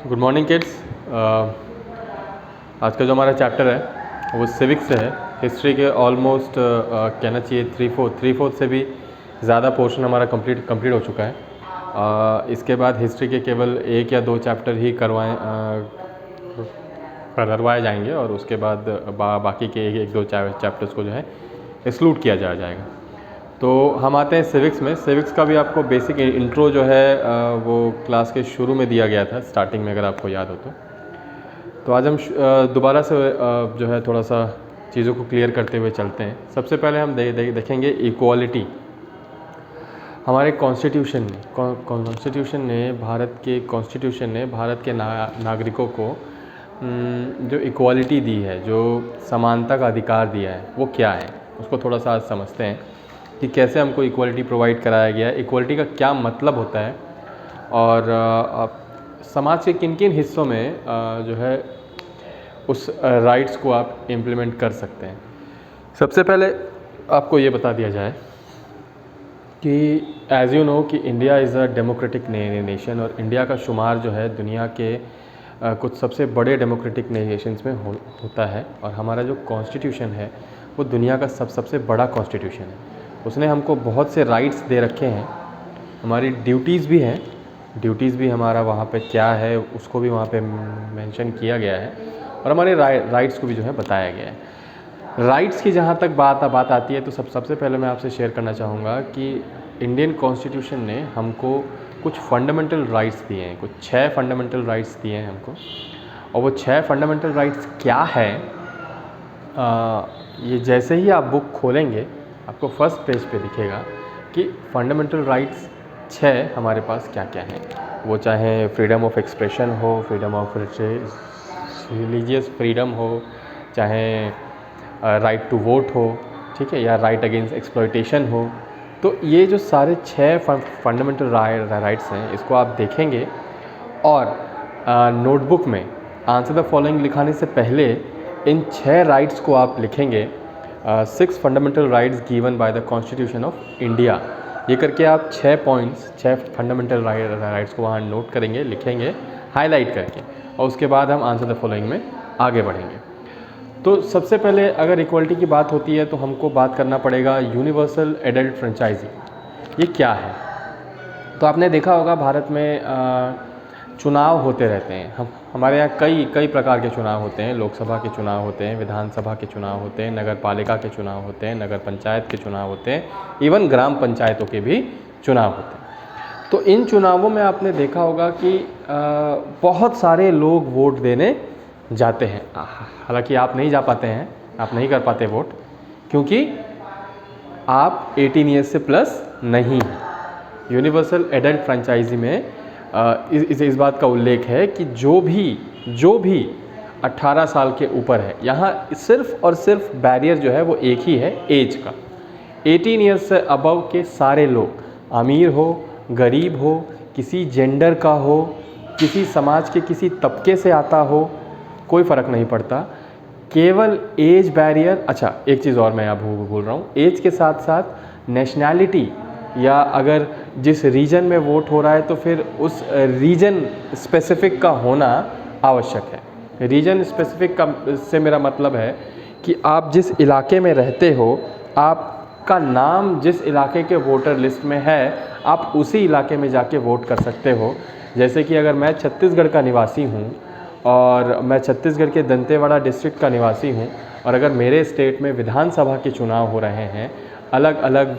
Good morning kids. आज का जो हमारा चैप्टर है वो सिविक्स से है। हिस्ट्री के ऑलमोस्ट कहना चाहिए थ्री फोर्थ से भी ज़्यादा पोर्शन हमारा कंप्लीट हो चुका है। इसके बाद हिस्ट्री के केवल एक या दो चैप्टर ही करवाए जाएंगे और उसके बाद बाकी के एक दो चैप्टर्स को जो है एक्सक्लूड किया जाएगा। तो हम आते हैं सिविक्स में। सिविक्स का भी आपको बेसिक इंट्रो जो है वो क्लास के शुरू में दिया गया था, स्टार्टिंग में, अगर आपको याद हो तो आज हम दोबारा से जो है थोड़ा सा चीज़ों को क्लियर करते हुए चलते हैं। सबसे पहले हम देखेंगे इक्वालिटी। हमारे कॉन्स्टिट्यूशन ने भारत के नागरिकों को जो इक्वालिटी दी है, जो समानता का अधिकार दिया है, वो क्या है, उसको थोड़ा सा आज समझते हैं कि कैसे हमको इक्वालिटी प्रोवाइड कराया गया है, इक्वालिटी का क्या मतलब होता है और समाज के किन किन हिस्सों में जो है उस राइट्स को आप इम्प्लीमेंट कर सकते हैं। सबसे पहले आपको ये बता दिया जाए कि एज़ यू नो कि India is a democratic nation और इंडिया का शुमार जो है दुनिया के कुछ सबसे बड़े डेमोक्रेटिक नेशंस में होता है और हमारा जो कॉन्स्टिट्यूशन है वो दुनिया का सबसे बड़ा कॉन्स्टिट्यूशन है। उसने हमको बहुत से राइट्स दे रखे हैं, हमारी ड्यूटीज़ भी हैं, ड्यूटीज़ भी हमारा वहाँ पे क्या है उसको भी वहाँ पे मेंशन किया गया है और हमारे राइट्स को भी जो है बताया गया है। राइट्स की जहाँ तक बात आती है तो सबसे पहले मैं आपसे शेयर करना चाहूँगा कि इंडियन कॉन्स्टिट्यूशन ने हमको कुछ फंडामेंटल राइट्स दिए हैं, कुछ 6 फंडामेंटल राइट्स दिए हैं हमको। और वो 6 फंडामेंटल राइट्स क्या है, ये जैसे ही आप बुक खोलेंगे आपको फर्स्ट पेज पे दिखेगा कि फंडामेंटल राइट्स 6 हमारे पास क्या क्या हैं। वो चाहे फ्रीडम ऑफ एक्सप्रेशन हो, फ्रीडम ऑफ रिलीजियस फ्रीडम हो, चाहे राइट टू वोट हो, ठीक है, या राइट अगेंस्ट एक्सप्लॉयटेशन हो। तो ये जो सारे 6 फंडामेंटल राइट्स हैं, इसको आप देखेंगे और नोटबुक में आंसर द फॉलोइंग लिखाने से पहले इन 6 राइट्स को आप लिखेंगे। 6 fundamental rights given by the constitution of India, ये करके आप 6 पॉइंट्स, 6 फंडामेंटल राइट्स को वहाँ नोट करेंगे, लिखेंगे हाईलाइट करके, और उसके बाद हम आंसर द फॉलोइंग में आगे बढ़ेंगे। तो सबसे पहले अगर इक्वलिटी की बात होती है तो हमको बात करना पड़ेगा यूनिवर्सल एडल्ट फ्रेंचाइजी, ये क्या है। तो आपने देखा होगा भारत में चुनाव होते रहते हैं। हमारे यहाँ कई प्रकार के चुनाव होते हैं। लोकसभा के चुनाव होते हैं, विधानसभा के चुनाव होते हैं, नगर पालिका के चुनाव होते हैं, नगर पंचायत के चुनाव होते हैं, इवन ग्राम पंचायतों के भी चुनाव होते हैं। तो इन चुनावों में आपने देखा होगा कि बहुत सारे लोग वोट देने जाते हैं। हालांकि आप नहीं जा पाते हैं, आप नहीं कर पाते वोट, क्योंकि आप 18 ईयर्स से प्लस नहीं हैं। यूनिवर्सल एडल्ट फ्रेंचाइजी में इस बात का उल्लेख है कि जो भी 18 साल के ऊपर है, यहाँ सिर्फ और सिर्फ बैरियर जो है वो एक ही है, एज का। 18 ईयर्स से अबव के सारे लोग, अमीर हो, गरीब हो, किसी जेंडर का हो, किसी समाज के किसी तबके से आता हो, कोई फ़र्क नहीं पड़ता। केवल एज बैरियर, अच्छा एक चीज़ और मैं यहाँ भूल रहा हूँ, एज के साथ साथ नेशनैलिटी, या अगर जिस रीजन में वोट हो रहा है तो फिर उस रीजन स्पेसिफिक का होना आवश्यक है। रीजन स्पेसिफिक का से मेरा मतलब है कि आप जिस इलाके में रहते हो, आपका नाम जिस इलाके के वोटर लिस्ट में है, आप उसी इलाके में जाके वोट कर सकते हो। जैसे कि अगर मैं छत्तीसगढ़ का निवासी हूँ और मैं छत्तीसगढ़ के दंतेवाड़ा डिस्ट्रिक्ट का निवासी हूँ और अगर मेरे स्टेट में विधानसभा के चुनाव हो रहे हैं, अलग अलग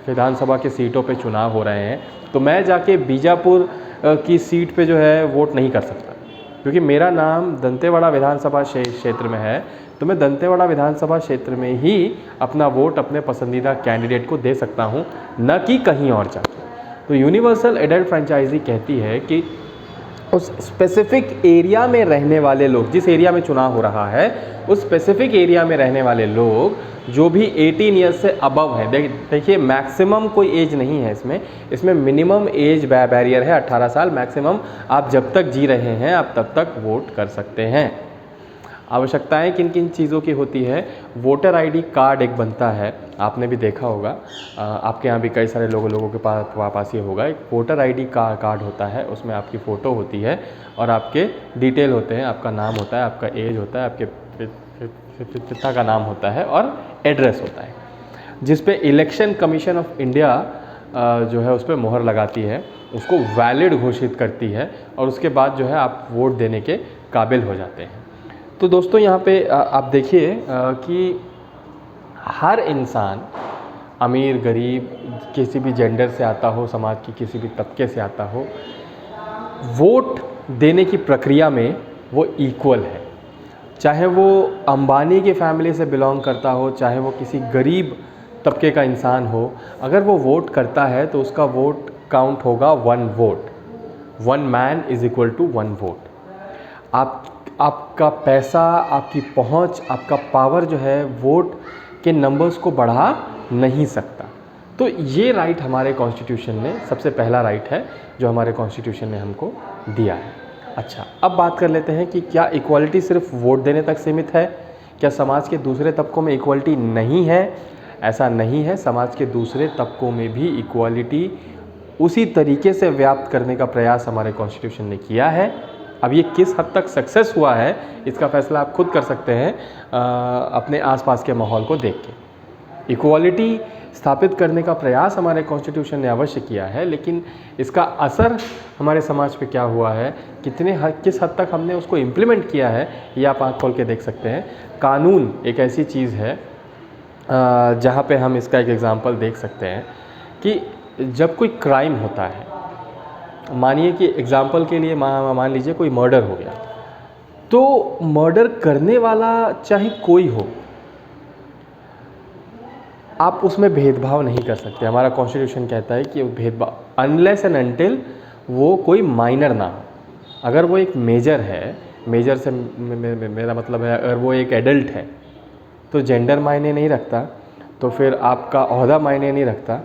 विधानसभा के सीटों पे चुनाव हो रहे हैं, तो मैं जाके बीजापुर की सीट पे जो है वोट नहीं कर सकता, क्योंकि मेरा नाम दंतेवाड़ा विधानसभा क्षेत्र में है। तो मैं दंतेवाड़ा विधानसभा क्षेत्र में ही अपना वोट अपने पसंदीदा कैंडिडेट को दे सकता हूँ, न कि कहीं और जाके। तो यूनिवर्सल एडल्ट फ्रेंचाइजी कहती है कि उस स्पेसिफिक एरिया में रहने वाले लोग, जिस एरिया में चुनाव हो रहा है उस स्पेसिफिक एरिया में रहने वाले लोग जो भी 18 ईयर्स से अबव है, देखिए मैक्सिमम कोई एज नहीं है इसमें मिनिमम एज बैरियर है 18 साल। मैक्सिमम आप जब तक जी रहे हैं आप तब तक वोट कर सकते हैं। आवश्यकताएं किन किन चीज़ों की होती है। वोटर आईडी कार्ड एक बनता है, आपने भी देखा होगा, आपके यहाँ भी कई सारे लोगों के पास ये होगा। एक वोटर आईडी कार्ड होता है, उसमें आपकी फ़ोटो होती है और आपके डिटेल होते हैं, आपका नाम होता है, आपका एज होता है, आपके पिता का नाम होता है और एड्रेस होता है, जिस पे इलेक्शन कमीशन ऑफ इंडिया जो है उस पर मोहर लगाती है, उसको वैलिड घोषित करती है और उसके बाद जो है आप वोट देने के काबिल हो जाते हैं। तो दोस्तों यहाँ पे आप देखिए कि हर इंसान, अमीर गरीब, किसी भी जेंडर से आता हो, समाज की किसी भी तबके से आता हो, वोट देने की प्रक्रिया में वो इक्वल है। चाहे वो अंबानी की फैमिली से बिलोंग करता हो, चाहे वो किसी गरीब तबके का इंसान हो, अगर वो वोट करता है तो उसका वोट काउंट होगा 1 vote. 1 man is equal to 1 vote. आपका पैसा, आपकी पहुंच, आपका पावर जो है वोट के नंबर्स को बढ़ा नहीं सकता। तो ये राइट हमारे कॉन्स्टिट्यूशन ने, सबसे पहला राइट है जो हमारे कॉन्स्टिट्यूशन ने हमको दिया है। अच्छा, अब बात कर लेते हैं कि क्या इक्वालिटी सिर्फ वोट देने तक सीमित है? क्या समाज के दूसरे तबकों में इक्वालिटी नहीं है? ऐसा नहीं है, समाज के दूसरे तबकों में भी इक्वालिटी उसी तरीके से व्याप्त करने का प्रयास हमारे कॉन्स्टिट्यूशन ने किया है। अब ये किस हद तक सक्सेस हुआ है, इसका फैसला आप खुद कर सकते हैं अपने आसपास के माहौल को देख के। इक्वालिटी स्थापित करने का प्रयास हमारे कॉन्स्टिट्यूशन ने अवश्य किया है, लेकिन इसका असर हमारे समाज पे क्या हुआ है, किस हद तक हमने उसको इम्प्लीमेंट किया है, ये आप आँख खोल के देख सकते हैं। कानून एक ऐसी चीज़ है जहाँ पे हम इसका एक एग्ज़ाम्पल देख सकते हैं कि जब कोई क्राइम होता है, मानिए कि एग्ज़ाम्पल के लिए मान लीजिए कोई मर्डर हो गया, तो मर्डर करने वाला चाहे कोई हो, आप उसमें भेदभाव नहीं कर सकते। हमारा कॉन्स्टिट्यूशन कहता है कि भेदभाव अनलेस एंड अनटिल वो कोई माइनर ना हो। अगर वो एक मेजर है, मेजर से मेरा मतलब है अगर वो एक एडल्ट है, तो जेंडर मायने नहीं रखता, तो फिर आपका ओहदा मायने नहीं रखता,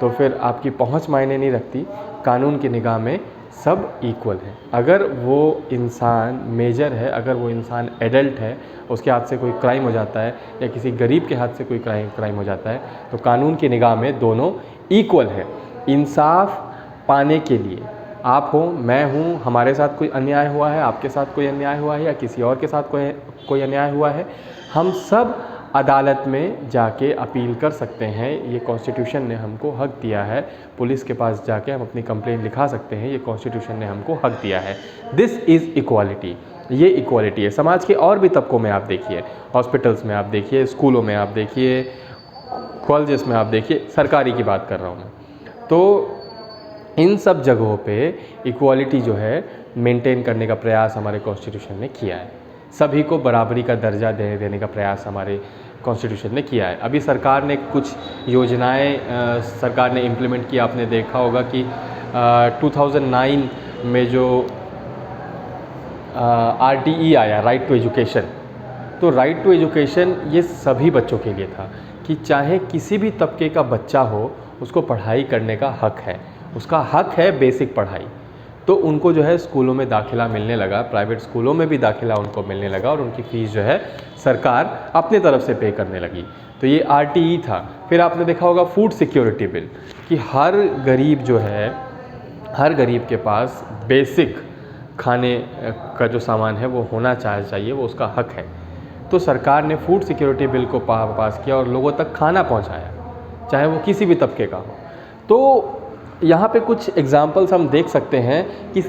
तो फिर आपकी पहुंच मायने नहीं रखती। कानून की निगाह में सब इक्वल है। अगर वो इंसान मेजर है, अगर वो इंसान एडल्ट है, उसके हाथ से कोई क्राइम हो जाता है या किसी गरीब के हाथ से कोई क्राइम हो जाता है, तो कानून की निगाह में दोनों इक्वल है। इंसाफ पाने के लिए आप हो, मैं हूँ, हमारे साथ कोई अन्याय हुआ है, आपके साथ कोई अन्याय हुआ है या किसी और के साथ कोई अन्याय हुआ है, हम सब अदालत में जाके अपील कर सकते हैं। ये कॉन्स्टिट्यूशन ने हमको हक दिया है। पुलिस के पास जाके हम अपनी कंप्लेंट लिखा सकते हैं, ये कॉन्स्टिट्यूशन ने हमको हक दिया है। दिस इज़ इक्वालिटी, ये इक्वालिटी है। समाज के और भी तबकों में आप देखिए, हॉस्पिटल्स में आप देखिए, स्कूलों में आप देखिए, कॉलेजेस में आप देखिए, सरकारी की बात कर रहा हूँ मैं, तो इन सब जगहों पे इक्वालिटी जो है मेंटेन करने का प्रयास हमारे कॉन्स्टिट्यूशन ने किया है। सभी को बराबरी का दर्जा देने का प्रयास हमारे कॉन्स्टिट्यूशन ने किया है। अभी सरकार ने कुछ योजनाएं सरकार ने इम्प्लीमेंट किया, आपने देखा होगा कि 2009 में जो RTE आया, राइट टू एजुकेशन, तो राइट टू एजुकेशन ये सभी बच्चों के लिए था कि चाहे किसी भी तबके का बच्चा हो, उसको पढ़ाई करने का हक है, उसका हक है बेसिक पढ़ाई। तो उनको जो है स्कूलों में दाखिला मिलने लगा, प्राइवेट स्कूलों में भी दाखिला उनको मिलने लगा और उनकी फ़ीस जो है सरकार अपने तरफ से पे करने लगी। तो ये RTE था। फिर आपने देखा होगा फूड सिक्योरिटी बिल, कि हर गरीब जो है, हर गरीब के पास बेसिक खाने का जो सामान है वो होना चाहिए, वो उसका हक है। तो सरकार ने फूड सिक्योरिटी बिल को पास किया और लोगों तक खाना पहुंचाया, चाहे वो किसी भी तबके का हो। तो यहाँ पे कुछ एग्जाम्पल्स हम देख सकते हैं कि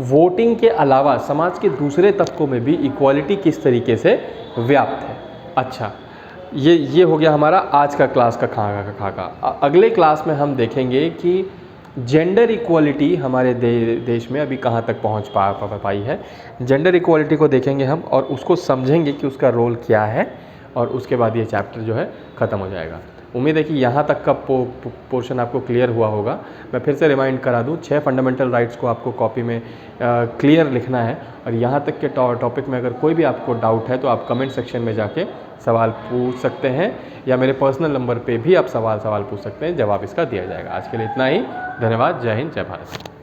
वोटिंग के अलावा समाज के दूसरे तबकों में भी इक्वालिटी किस तरीके से व्याप्त है। अच्छा, ये हो गया हमारा आज का क्लास का खाका। अगले क्लास में हम देखेंगे कि जेंडर इक्वालिटी हमारे देश में अभी कहाँ तक पहुँच पाई है। जेंडर इक्वालिटी को देखेंगे हम और उसको समझेंगे कि उसका रोल क्या है, और उसके बाद ये चैप्टर जो है ख़त्म हो जाएगा। उम्मीद है कि यहाँ तक का पोर्शन आपको क्लियर हुआ होगा। मैं फिर से रिमाइंड करा दूँ, 6 फंडामेंटल राइट्स को आपको कॉपी में क्लियर लिखना है, और यहाँ तक के टॉपिक में अगर कोई भी आपको डाउट है तो आप कमेंट सेक्शन में जाके सवाल पूछ सकते हैं, या मेरे पर्सनल नंबर पे भी आप सवाल पूछ सकते हैं, जवाब इसका दिया जाएगा। आज के लिए इतना ही, धन्यवाद। जय हिंद, जय भारत।